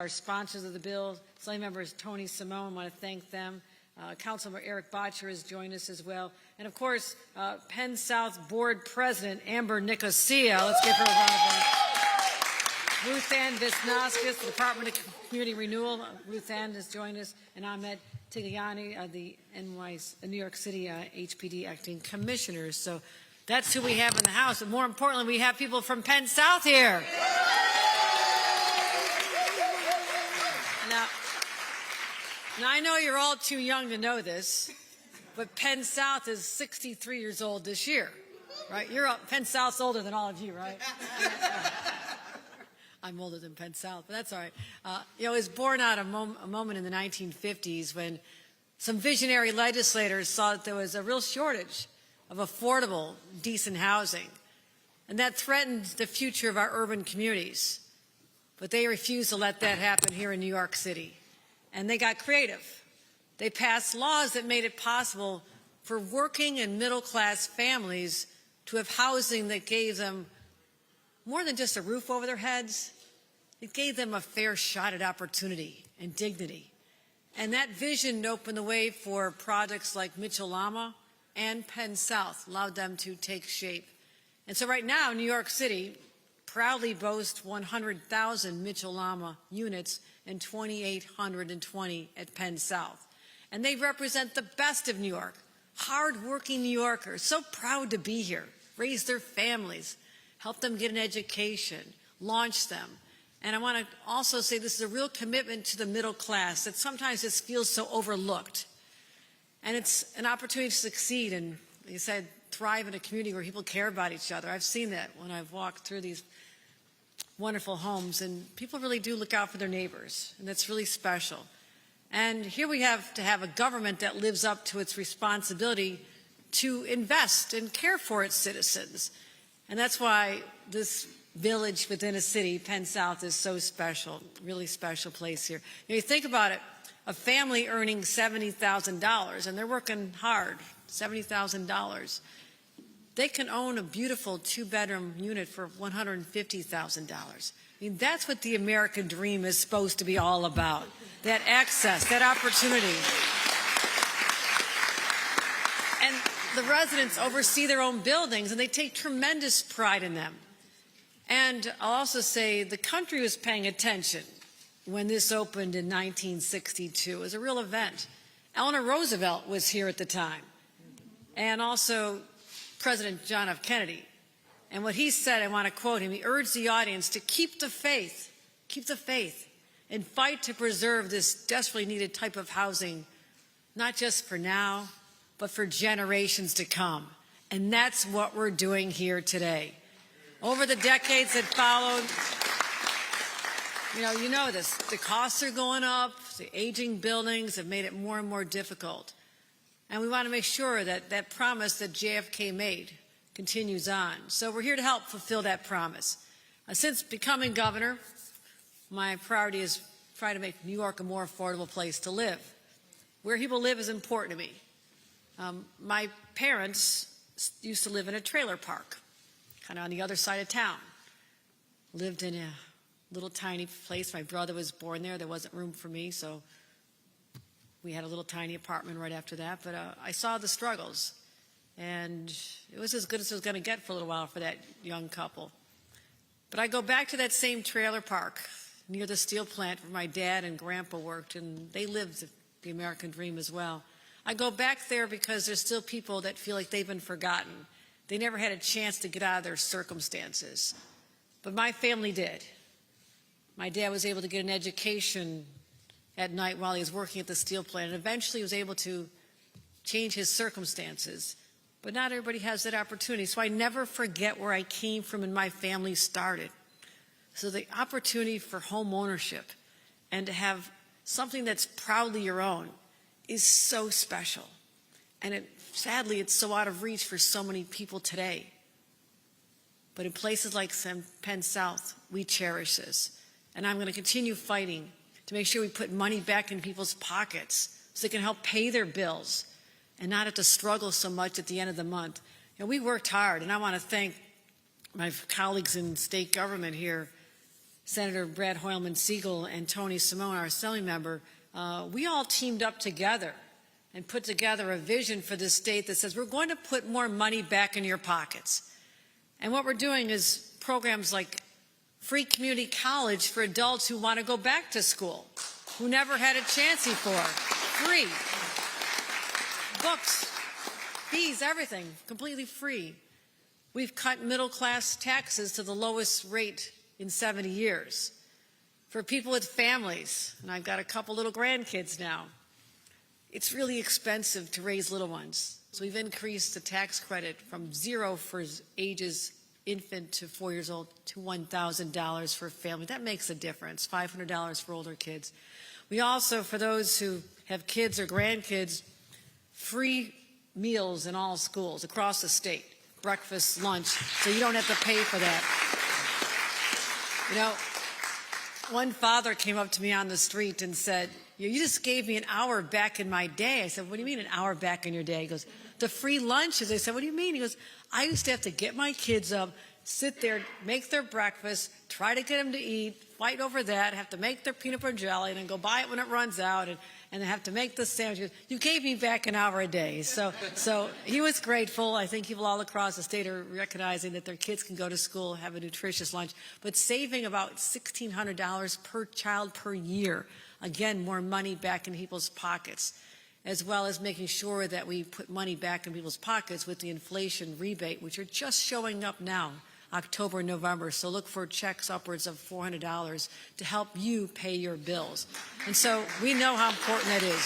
Our sponsors of the bill, Assembly members Tony Simone, I want to thank them. Councilmember Eric Botcher has joined us as well. And of course, Penn South Board President Amber Nicosia. Let's give her a round of applause. Ruth Ann Visnauskas, the Department of Community Renewal. Ruth Ann has joined us. And Ahmed Tigliani, the New York City HPD Acting Commissioners. So that's who we have in the House. And more importantly, we have people from Penn South here. Now, I know you're all too young to know this, but Penn South is 63 years old this year, right? Penn South's older than all of you, right? I'm older than Penn South, but that's all right. It was born out of a moment in the 1950s when some visionary legislators saw that there was a real shortage of affordable, decent housing, and that threatened the future of our urban communities. But they refused to let that happen here in New York City. And they got creative. They passed laws that made it possible for working and middle-class families to have housing that gave them more than just a roof over their heads. It gave them a fair shot at opportunity and dignity. And that vision opened the way for projects like Mitchell-Lama and Penn South, allowed them to take shape. And so right now, New York City proudly boasts 100,000 Mitchell-Lama units and 2,820 at Penn South. And they represent the best of New York, hard-working New Yorkers, so proud to be here, raise their families, help them get an education, launch them. And I want to also say this is a real commitment to the middle class that sometimes just feels so overlooked. And it's an opportunity to succeed and, like I said, thrive in a community where people care about each other. I've seen that when I've walked through these wonderful homes, and people really do look out for their neighbors, and that's really special. And here we have to have a government that lives up to its responsibility to invest and care for its citizens. And that's why this village within a city, Penn South, is so special, really special place here. You think about it, a family earning $70,000, and they're working hard, $70,000. They can own a beautiful two-bedroom unit for $150,000. I mean, that's what the American dream is supposed to be all about, that access, that opportunity. And the residents oversee their own buildings, and they take tremendous pride in them. And I'll also say the country was paying attention when this opened in 1962. It was a real event. Eleanor Roosevelt was here at the time, and also President John F. Kennedy. And what he said, I want to quote him, he urged the audience to keep the faith, and fight to preserve this desperately needed type of housing, not just for now, but for generations to come. And that's what we're doing here today. Over the decades that followed, you know this, the costs are going up, the aging buildings have made it more and more difficult. And we want to make sure that that promise that JFK made continues on. So we're here to help fulfill that promise. Since becoming governor, my priority is try to make New York a more affordable place to live. Where people live is important to me. My parents used to live in a trailer park, kind of on the other side of town. Lived in a little tiny place. My brother was born there. There wasn't room for me, so we had a little tiny apartment right after that, but I saw the struggles, and it was as good as it was going to get for a little while for that young couple. But I go back to that same trailer park near the steel plant where my dad and grandpa worked, and they lived the American dream as well. I go back there because there's still people that feel like they've been forgotten. They never had a chance to get out of their circumstances. But my family did. My dad was able to get an education at night while he was working at the steel plant, and eventually he was able to change his circumstances. But not everybody has that opportunity, so I never forget where I came from and my family started. So the opportunity for home ownership and to have something that's proudly your own is so special. And sadly, it's so out of reach for so many people today. But in places like Penn South, we cherish this. And I'm going to continue fighting to make sure we put money back in people's pockets so they can help pay their bills and not have to struggle so much at the end of the month. We worked hard, and I want to thank my colleagues in state government here Senator Brad Hoylman Siegel and Tony Simone, our assembly member, we all teamed up together and put together a vision for this state that says we're going to put more money back in your pockets. And what we're doing is programs like free community college for adults who want to go back to school, who never had a chance before. Free. Books, fees, everything, completely free. We've cut middle-class taxes to the lowest rate in 70 years. For people with families, and I've got a couple little grandkids now, it's really expensive to raise little ones. So we've increased the tax credit from zero for ages infant to 4 years old to $1,000 for a family. That makes a difference, $500 for older kids. We also, for those who have kids or grandkids, free meals in all schools across the state, breakfast, lunch, so you don't have to pay for that. You know, one father came up to me on the street and said, you just gave me an hour back in my day. I said, what do you mean an hour back in your day? He goes, the free lunches. I said, what do you mean? He goes, I used to have to get my kids up, sit there, make their breakfast, try to get them to eat, fight over that, have to make their peanut butter jelly, and then go buy it when it runs out, and then have to make the sandwiches. You gave me back an hour a day. So he was grateful. I think people all across the state are recognizing that their kids can go to school, have a nutritious lunch, but saving about $1,600 per child per year. Again, more money back in people's pockets, as well as making sure that we put money back in people's pockets with the inflation rebate, which are just showing up now, October and November. So look for checks upwards of $400 to help you pay your bills. And so we know how important that is.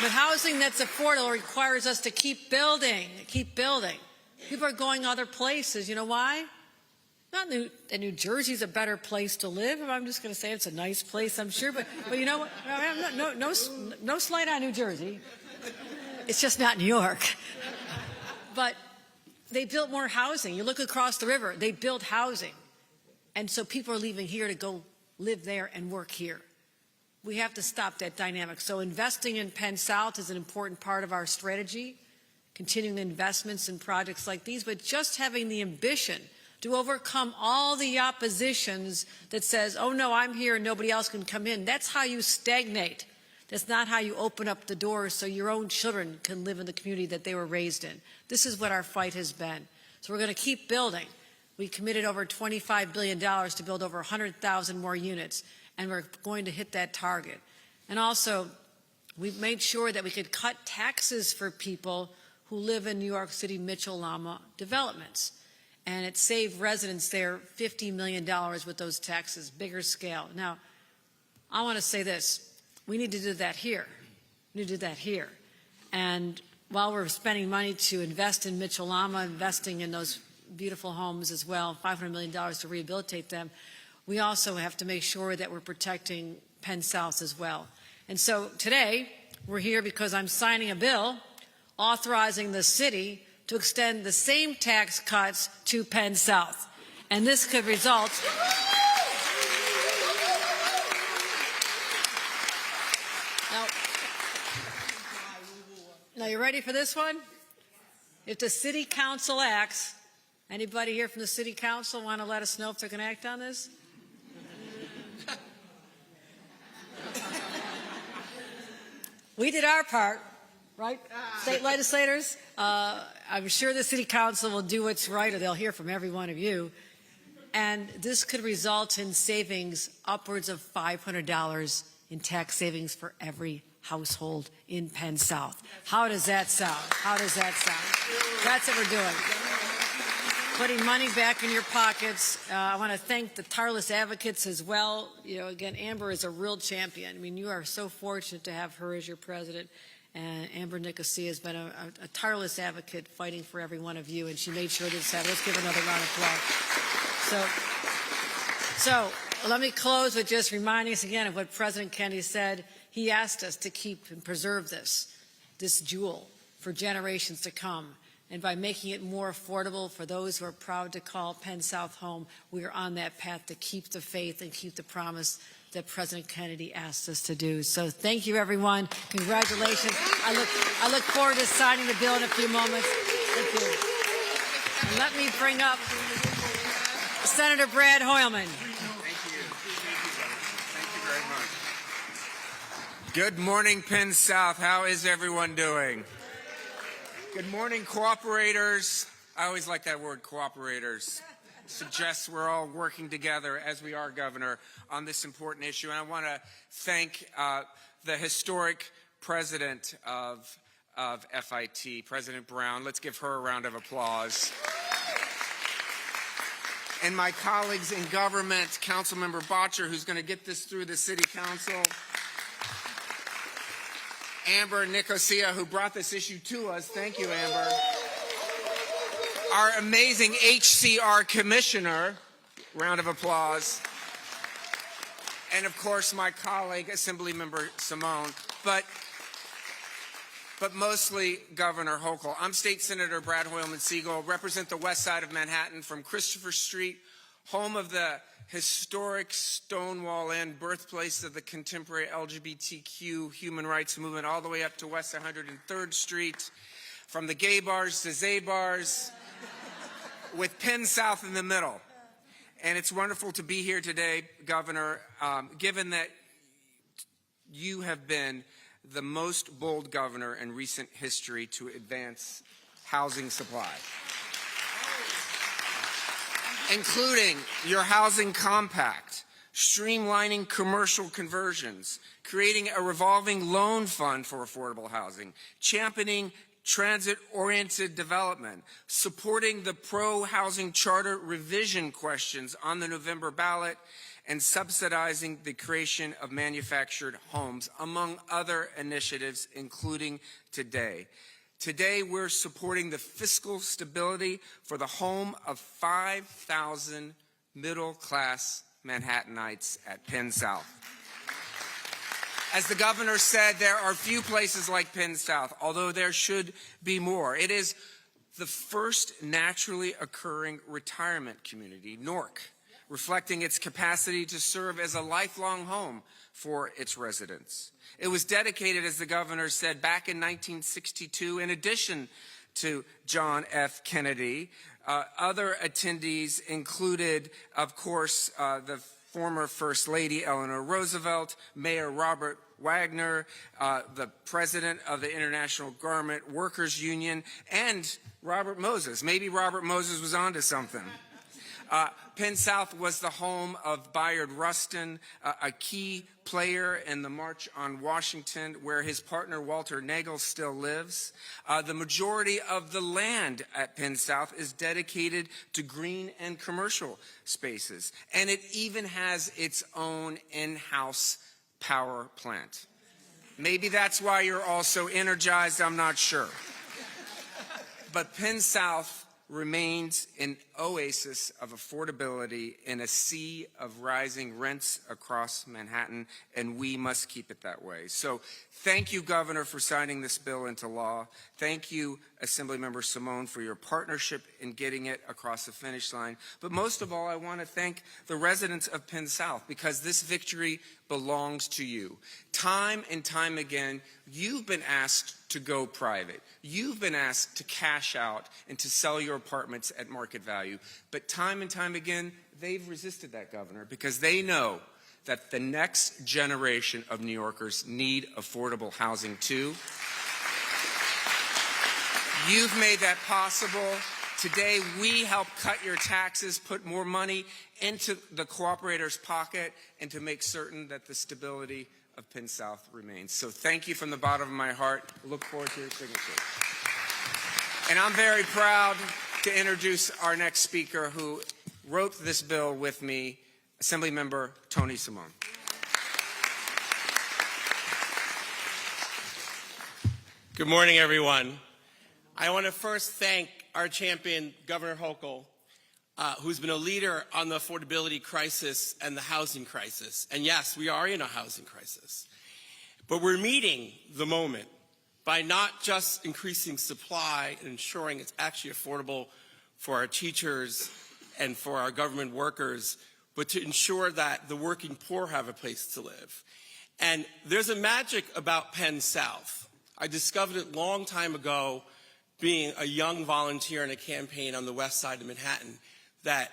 But housing that's affordable requires us to keep building, People are going other places. You know why? Not that New Jersey's a better place to live. I'm just going to say it's a nice place, I'm sure. But you know what? No slight on New Jersey. It's just not New York. But they built more housing. You look across the river, they built housing. And so people are leaving here to go live there and work here. We have to stop that dynamic. So investing in Penn South is an important part of our strategy, continuing investments in projects like these, but just having the ambition to overcome all the oppositions that says, oh no, I'm here and nobody else can come in. That's how you stagnate. That's not how you open up the doors so your own children can live in the community that they were raised in. This is what our fight has been. So we're going to keep building. We committed over $25 billion to build over 100,000 more units, and we're going to hit that target. And also, we've made sure that we could cut taxes for people who live in New York City Mitchell-Lama developments. And it saved residents there $50 million with those taxes, bigger scale. Now, I want to say this. We need to do that here. We need to do that here. And while we're spending money to invest in Mitchell-Lama, investing in those beautiful homes as well, $500 million to rehabilitate them, we also have to make sure that we're protecting Penn South as well. And so today, we're here because I'm signing a bill authorizing the city to extend the same tax cuts to Penn South. And this could result... Now, you ready for this one? If the city council acts, anybody here from the city council want to let us know if they're going to act on this? We did our part, right? State legislators, I'm sure the city council will do what's right, or they'll hear from every one of you. And this could result in savings upwards of $500 in tax savings for every household in Penn South. How does that sound? How does that sound? That's what we're doing. Putting money back in your pockets. I want to thank the tireless advocates as well. You know, again, Amber is a real champion. I mean, you are so fortunate to have her as your president. And Amber Nicosia has been a tireless advocate fighting for every one of you, and she made sure this happened. Let's give her another round of applause. So let me close with just reminding us again of what President Kennedy said. He asked us to keep and preserve this jewel for generations to come. And by making it more affordable for those who are proud to call Penn South home, we are on that path to keep the faith and keep the promise that President Kennedy asked us to do. So thank you, everyone. Congratulations. I look forward to signing the bill in a few moments. Thank you. And let me bring up Senator Brad Hoylman. Thank you. Thank you very much. Good morning, Penn South. How is everyone doing? Good morning, cooperators. I always like that word, cooperators. Suggests we're all working together, as we are, Governor, on this important issue. And I want to thank the historic president of FIT, President Brown. Let's give her a round of applause. And my colleagues in government, Councilmember Botcher, who's going to get this through the City Council. Amber Nicosia, who brought this issue to us. Thank you, Amber. Our amazing HCR Commissioner. Round of applause. And, of course, my colleague, Assemblymember Simone. But mostly Governor Hochul. I'm State Senator Brad Hoylman Siegel, represent the west side of Manhattan from Christopher Street, home of the historic Stonewall Inn, birthplace of the contemporary LGBTQ human rights movement, all the way up to West 103rd Street, from the gay bars to Zay bars, with Penn South in the middle. And it's wonderful to be here today, Governor, given that you have been the most bold governor in recent history to advance housing supply, including your housing compact, streamlining commercial conversions, creating a revolving loan fund for affordable housing, championing transit-oriented development, supporting the pro-housing charter revision questions on the November ballot, and subsidizing the creation of manufactured homes, among other initiatives, including today. Today, we're supporting the fiscal stability for the home of 5,000 middle-class Manhattanites at Penn South. As the governor said, there are few places like Penn South, although there should be more. It is the first naturally occurring retirement community, NORC, reflecting its capacity to serve as a lifelong home for its residents. It was dedicated, as the governor said, back in 1962, in addition to John F. Kennedy. Other attendees included, of course, the former First Lady Eleanor Roosevelt, Mayor Robert Wagner, the president of the International Garment Workers Union, and Robert Moses. Maybe Robert Moses was onto something. Penn South was the home of Bayard Rustin, a key player in the March on Washington, where his partner Walter Nagel still lives. The majority of the land at Penn South is dedicated to green and commercial spaces, and it even has its own in-house power plant. Maybe that's why you're all so energized, I'm not sure. But Penn South remains an oasis of affordability in a sea of rising rents across Manhattan, and we must keep it that way. So thank you, Governor, for signing this bill into law. Thank you, Assemblymember Simone, for your partnership in getting it across the finish line. But most of all, I want to thank the residents of Penn South, because this victory belongs to you. Time and time again, you've been asked to go private. You've been asked to cash out and to sell your apartments at market value. But time and time again, they've resisted that, Governor, because they know that the next generation of New Yorkers need affordable housing too. You've made that possible. Today, we help cut your taxes, put more money into the cooperator's pocket, and to make certain that the stability of Penn South remains. So thank you from the bottom of my heart. I look forward to your signature. And I'm very proud to introduce our next speaker, who wrote this bill with me, Assemblymember Tony Simone. Good morning, everyone. I want to first thank our champion, Governor Hochul, who's been a leader on the affordability crisis and the housing crisis. And yes, we are in a housing crisis. But we're meeting the moment by not just increasing supply and ensuring it's actually affordable for our teachers and for our government workers, but to ensure that the working poor have a place to live. And there's a magic about Penn South. I discovered it a long time ago, being a young volunteer in a campaign on the west side of Manhattan, that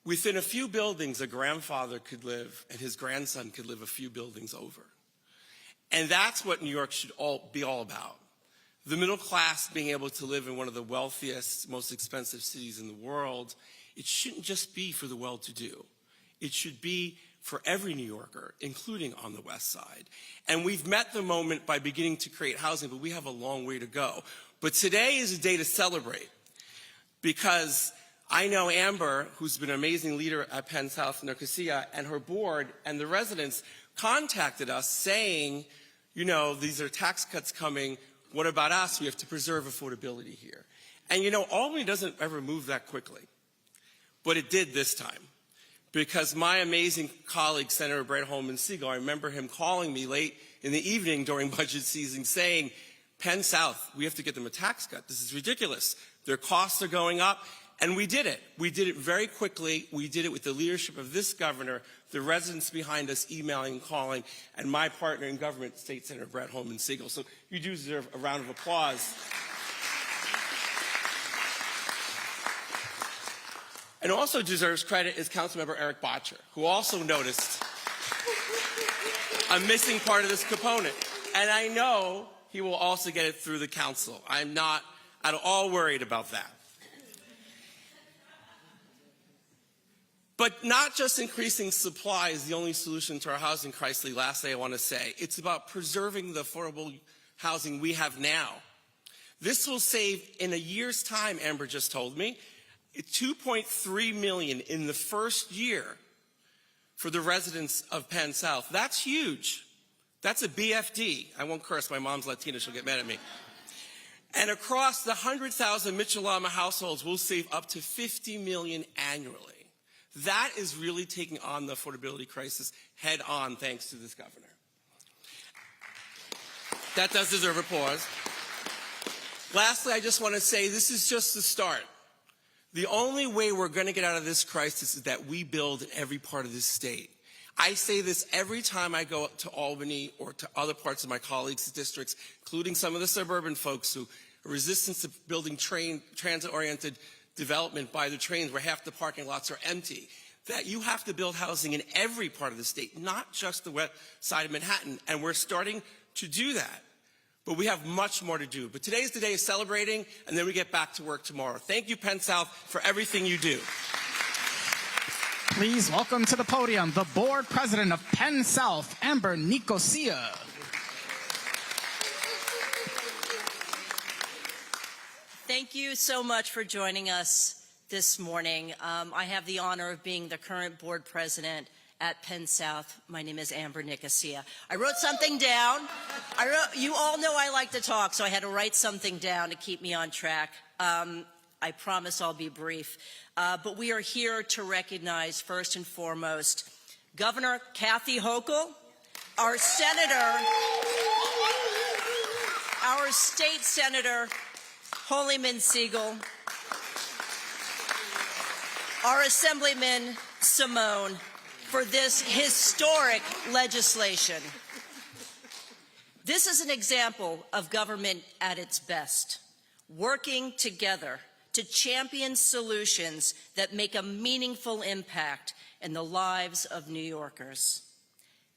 within a few buildings, a grandfather could live and his grandson could live a few buildings over. And that's what New York should be all about. The middle class being able to live in one of the wealthiest, most expensive cities in the world. It shouldn't just be for the well-to-do. It should be for every New Yorker, including on the West Side. And we've met the moment by beginning to create housing, but we have a long way to go. But today is a day to celebrate, because I know Amber, who's been an amazing leader at Penn South and Advocacy, and her board and the residents contacted us saying, you know, these are tax cuts coming. What about us? We have to preserve affordability here. And you know, Albany doesn't ever move that quickly. But it did this time. Because my amazing colleague, Senator Brett Holman Siegel, I remember him calling me late in the evening during budget season saying, Penn South, we have to get them a tax cut. This is ridiculous. Their costs are going up. And we did it. We did it very quickly. We did it with the leadership of this governor, the residents behind us emailing and calling, and my partner in government, State Senator Brett Holman Siegel. So you do deserve a round of applause. And also deserves credit is Councilmember Eric Botcher, who also noticed a missing part of this component. And I know he will also get it through the council. I'm not at all worried about that. But not just increasing supply is the only solution to our housing crisis. Last thing I want to say, it's about preserving the affordable housing we have now. This will save, in a year's time, Amber just told me, $2.3 million in the first year for the residents of Penn South. That's huge. That's a BFD. I won't curse. My mom's Latina. She'll get mad at me. And across the 100,000 Mitchell-Lama households, we'll save up to $50 million annually. That is really taking on the affordability crisis head on, thanks to this governor. That does deserve applause. Lastly, I just want to say this is just the start. The only way we're going to get out of this crisis is that we build in every part of this state. I say this every time I go up to Albany or to other parts of my colleagues' districts, including some of the suburban folks who are resistant to building transit-oriented development by the trains where half the parking lots are empty, that you have to build housing in every part of the state, not just the west side of Manhattan. And we're starting to do that. But we have much more to do. But today's the day of celebrating, and then we get back to work tomorrow. Thank you, Penn South, for everything you do. Please welcome to the podium the board president of Penn South, Amber Nicosia. Thank you so much for joining us this morning. I have the honor of being the current board president at Penn South. My name is Amber Nicosia. I wrote something down. You all know I like to talk, so I had to write something down to keep me on track. I promise I'll be brief. But we are here to recognize, first and foremost, Governor Kathy Hochul, our senator, our state senator, Holman Siegel, our Assemblyman Simone, for this historic legislation. This is an example of government at its best, working together to champion solutions that make a meaningful impact in the lives of New Yorkers.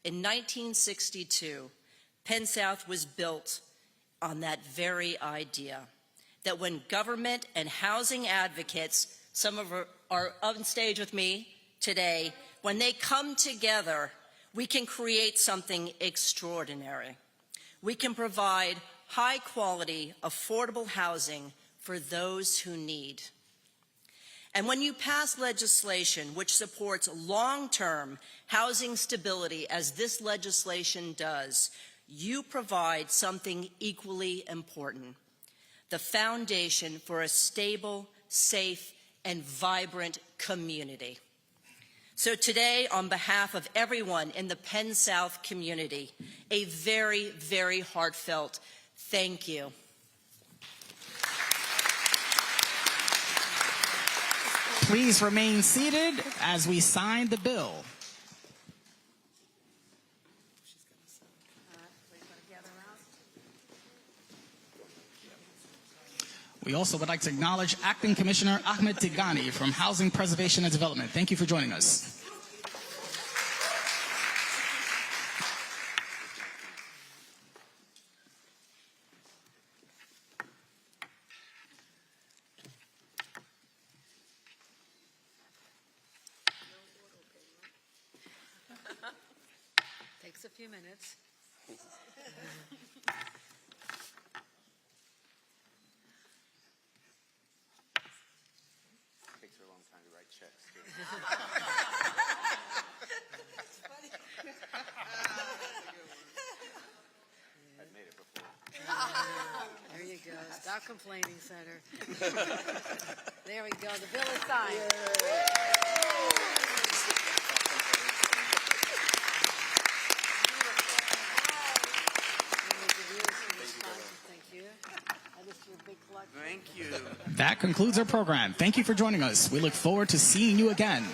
In 1962, Penn South was built on that very idea, that when government and housing advocates, some of are on stage with me today, when they come together, we can create something extraordinary. We can provide high-quality, affordable housing for those who need. And when you pass legislation which supports long-term housing stability, as this legislation does, you provide something equally important: the foundation for a stable, safe, and vibrant community. So today, on behalf of everyone in the Penn South community, a very, very heartfelt thank you. Please remain seated as we sign the bill. We also would like to acknowledge Acting Commissioner Ahmed Tigani from Housing Preservation and Development. Thank you for joining us. Takes a few minutes. Takes her a long time to write checks, too. I've made it before. There you go. Stop complaining, Senator. There we go. The bill is signed. Thank you. Thank you. That concludes our program. Thank you for joining us. We look forward to seeing you again.